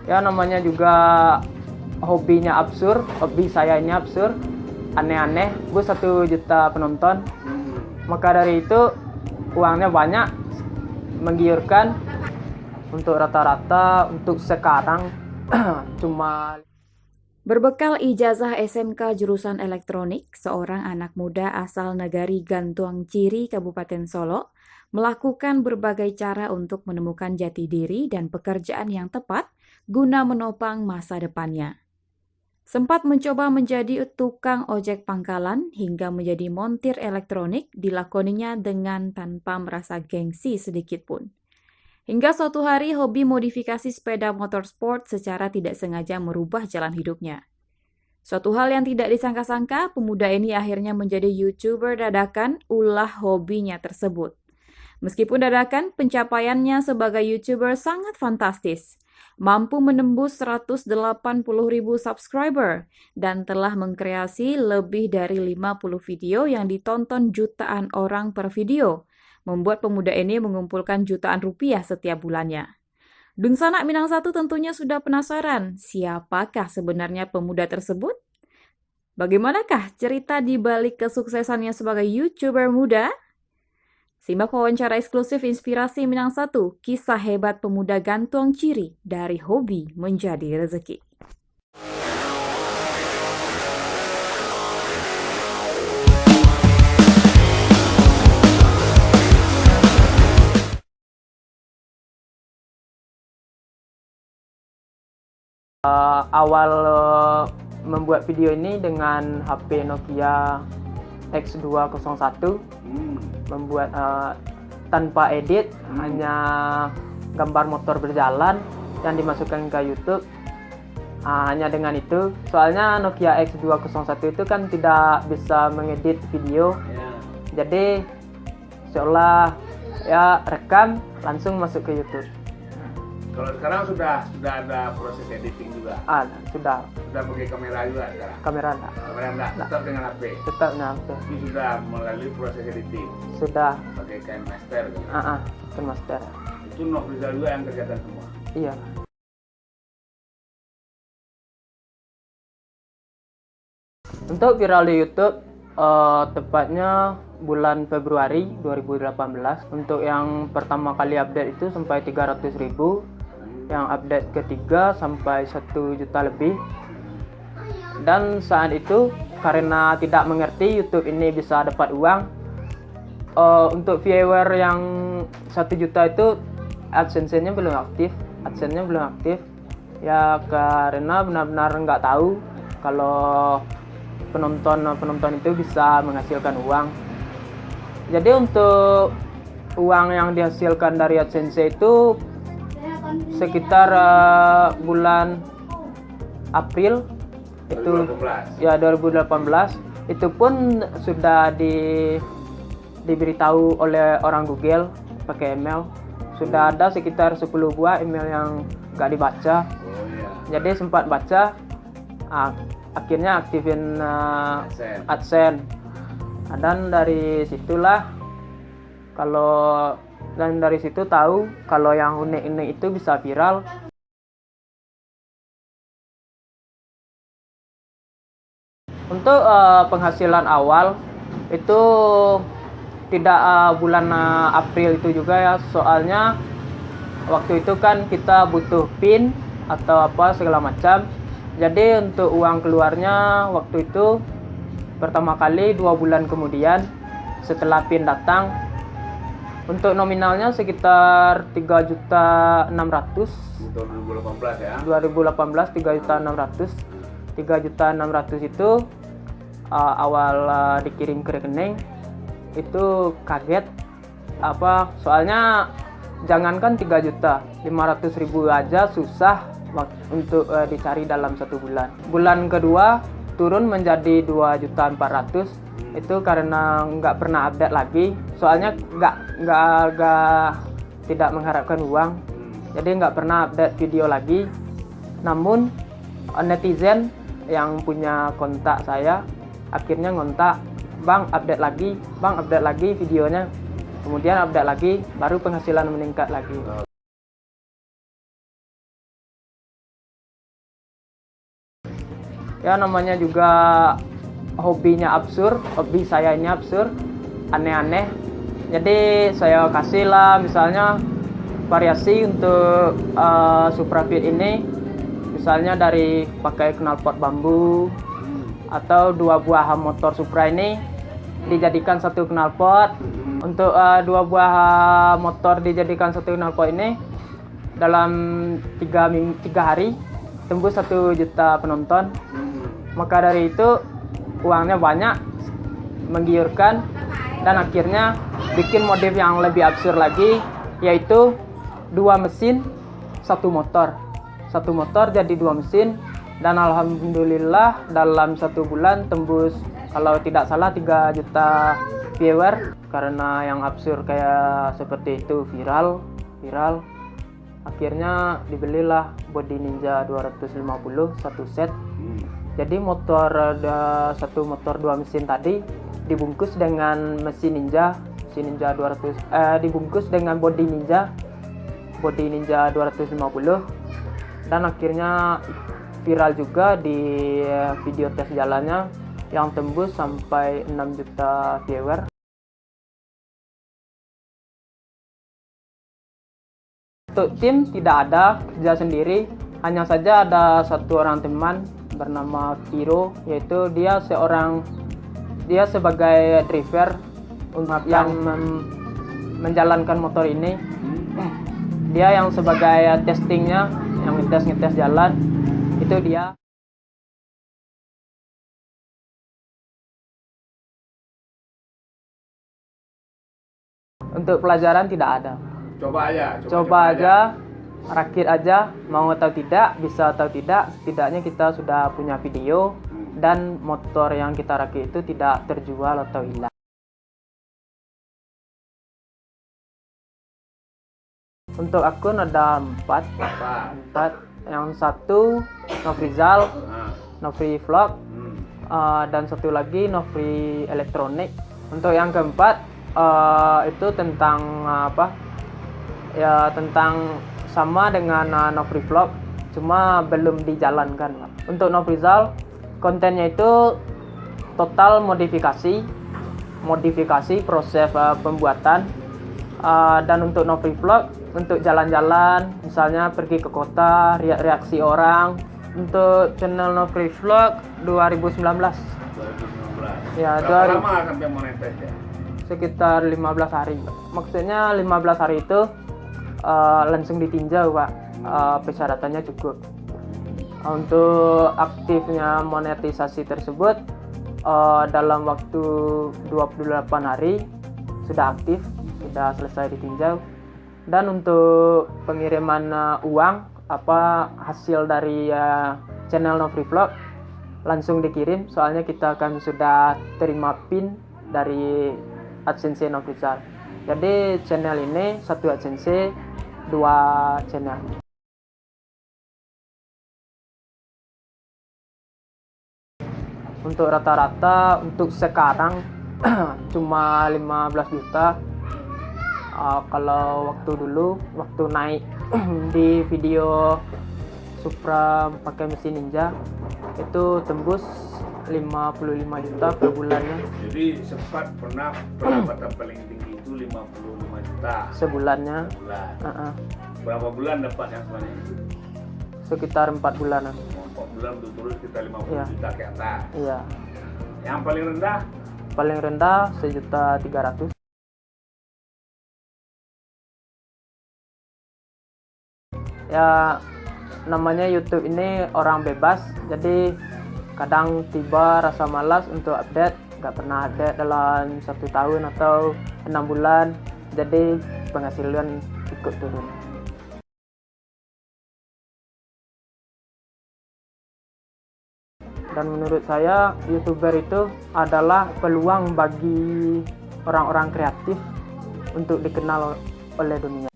Ya namanya juga hobinya absurd, hobi saya ini absurd, aneh-aneh. Gue 1 juta penonton, maka dari itu uangnya banyak, menggiurkan. Untuk rata-rata untuk sekarang cuma. Berbekal ijazah SMK jurusan elektronik, seorang anak muda asal negari Gantuang Ciri, Kabupaten Solo, melakukan berbagai cara untuk menemukan jati diri dan pekerjaan yang tepat guna menopang masa depannya. Sempat mencoba menjadi tukang ojek pangkalan hingga menjadi montir elektronik dilakoninya dengan tanpa merasa gengsi sedikit pun. Hingga suatu hari hobi modifikasi sepeda motorsport secara tidak sengaja merubah jalan hidupnya. Suatu hal yang tidak disangka-sangka, pemuda ini akhirnya menjadi YouTuber dadakan ulah hobinya tersebut. Meskipun dadakan, pencapaiannya sebagai YouTuber sangat fantastis. Mampu menembus 180.000 subscriber dan telah mengkreasi lebih dari 50 video yang ditonton jutaan orang per video, membuat pemuda ini mengumpulkan jutaan rupiah setiap bulannya. Dungsanak Minang Satu tentunya sudah penasaran, siapakah sebenarnya pemuda tersebut? Bagaimanakah cerita di balik kesuksesannya sebagai YouTuber muda? Simak wawancara eksklusif Inspirasi Minang Satu, kisah hebat pemuda Gantuang Ciri dari hobi menjadi rezeki. Awal membuat video ini dengan HP Nokia X201, membuat tanpa edit, hanya gambar motor berjalan yang dimasukkan ke YouTube. Hanya dengan itu, soalnya Nokia X201 itu kan tidak bisa mengedit video, jadi seolah ya rekam langsung masuk ke YouTube. Kalau sekarang sudah ada proses editing juga. Sudah Pakai kamera juga sekarang. kamera enggak. Kamera enggak, tetap dengan HP. Tetap HP. Tapi sudah melalui proses editing. Sudah. Pakai KineMaster. Gitu. KineMaster. Itu Nofrizal juga yang kerjakan semua. Iya. Untuk viral di YouTube, tepatnya bulan Februari 2018. Untuk yang pertama kali update itu sampai 300.000, yang update ketiga sampai 1 juta lebih. Dan saat itu karena tidak mengerti YouTube ini bisa dapat uang, untuk viewer yang 1 juta itu AdSense-nya belum aktif. Ya karena benar-benar nggak tahu kalau penonton itu bisa menghasilkan uang. Jadi untuk uang yang dihasilkan dari AdSense itu sekitar bulan April 2018. Ya 2018 itu pun sudah diberitahu oleh orang Google pakai email. Sudah ada sekitar 10 buah email yang nggak dibaca. Jadi sempat baca, akhirnya aktifin AdSense. Dan dari situ tahu kalau yang unik-unik itu bisa viral. Untuk penghasilan awal itu tidak bulan April itu juga ya, soalnya waktu itu kan kita butuh PIN atau apa segala macam. Jadi untuk uang keluarnya waktu itu pertama kali 2 bulan kemudian setelah PIN datang. Untuk nominalnya sekitar 3.600.000. Tahun 2018 ya. 2018 3.600.000. 3.600.000 itu awal dikirim ke rekening itu kaget soalnya jangankan 3 juta, 500.000 aja susah untuk dicari dalam 1 bulan. Bulan kedua turun menjadi 2.400.000. Itu karena nggak pernah update lagi, soalnya tidak mengharapkan uang, jadi nggak pernah update video lagi. Namun netizen yang punya kontak saya akhirnya ngontak, bang update lagi videonya. Kemudian update lagi, baru penghasilan meningkat lagi. Ya namanya juga hobinya absurd, hobi saya ini absurd, aneh-aneh. Jadi saya kasih lah misalnya variasi untuk Supra Fit ini, misalnya dari pakai knalpot bambu atau 2 buah motor Supra ini dijadikan satu knalpot. Untuk 2 buah motor dijadikan satu knalpot ini dalam 3 hari tembus 1 juta penonton. Maka dari itu uangnya banyak, menggiurkan, dan akhirnya bikin modif yang lebih absurd lagi, yaitu 2 mesin 1 motor. 1 motor jadi 2 mesin, dan alhamdulillah dalam 1 bulan tembus kalau tidak salah 3 juta viewer. Karena yang absurd kayak seperti itu viral. Akhirnya dibelilah body Ninja 250 1 set. Jadi satu motor 2 mesin tadi dibungkus dengan mesin Ninja 200, dibungkus dengan body Ninja 250, dan akhirnya viral juga di video tes jalannya yang tembus sampai 6 juta viewer. Untuk tim tidak ada, kerja sendiri. Hanya saja ada 1 orang teman bernama Kiro, yaitu dia sebagai driver yang menjalankan motor ini. Dia yang sebagai testingnya, yang ngetes jalan, itu dia. Untuk pelajaran tidak ada. Coba aja, rakit aja, mau atau tidak, bisa atau tidak, setidaknya kita sudah punya video dan motor yang kita rakit itu tidak terjual atau hilang. Untuk akun ada 4. Yang 1 Nofrizal, Nofri Vlog, dan 1 lagi Nofri Elektronik. Untuk yang keempat itu tentang tentang sama dengan Nofri Vlog, cuma belum dijalankan. Untuk Nofrizal, kontennya itu total modifikasi proses pembuatan. Dan untuk Nofri Vlog, untuk jalan-jalan, misalnya pergi ke kota, reaksi orang. Untuk channel Nofri Vlog 2019. Ya, lama sampai monetis ya? Sekitar 15 hari. Maksudnya 15 hari itu langsung ditinjau, Pak. Persyaratannya cukup. Untuk aktifnya monetisasi tersebut dalam waktu 28 hari sudah aktif, sudah selesai ditinjau. Dan untuk pengiriman uang hasil dari channel Nofri Vlog langsung dikirim, soalnya kita akan sudah terima PIN dari AdSense Nofrizal. Jadi channel ini 1 AdSense, 2 channel. Untuk rata-rata untuk sekarang cuma 15 juta. Kalau waktu naik di video Supra pakai mesin Ninja itu tembus 55 juta per bulannya. Jadi sempat pernah pendapatan paling tinggi itu 55 juta sebulannya. Berapa bulan dapat yang sebanyak itu? Sekitar 4 bulanan. 4 bulan turun kita 50 Iya. juta ke atas. Iya. Yang paling rendah? Paling rendah 1.300.000. Ya, namanya YouTube ini orang bebas, jadi kadang tiba rasa malas untuk update, nggak pernah update dalam 1 tahun atau 6 bulan, jadi penghasilan ikut turun. Dan menurut saya YouTuber itu adalah peluang bagi orang-orang kreatif untuk dikenal oleh dunia.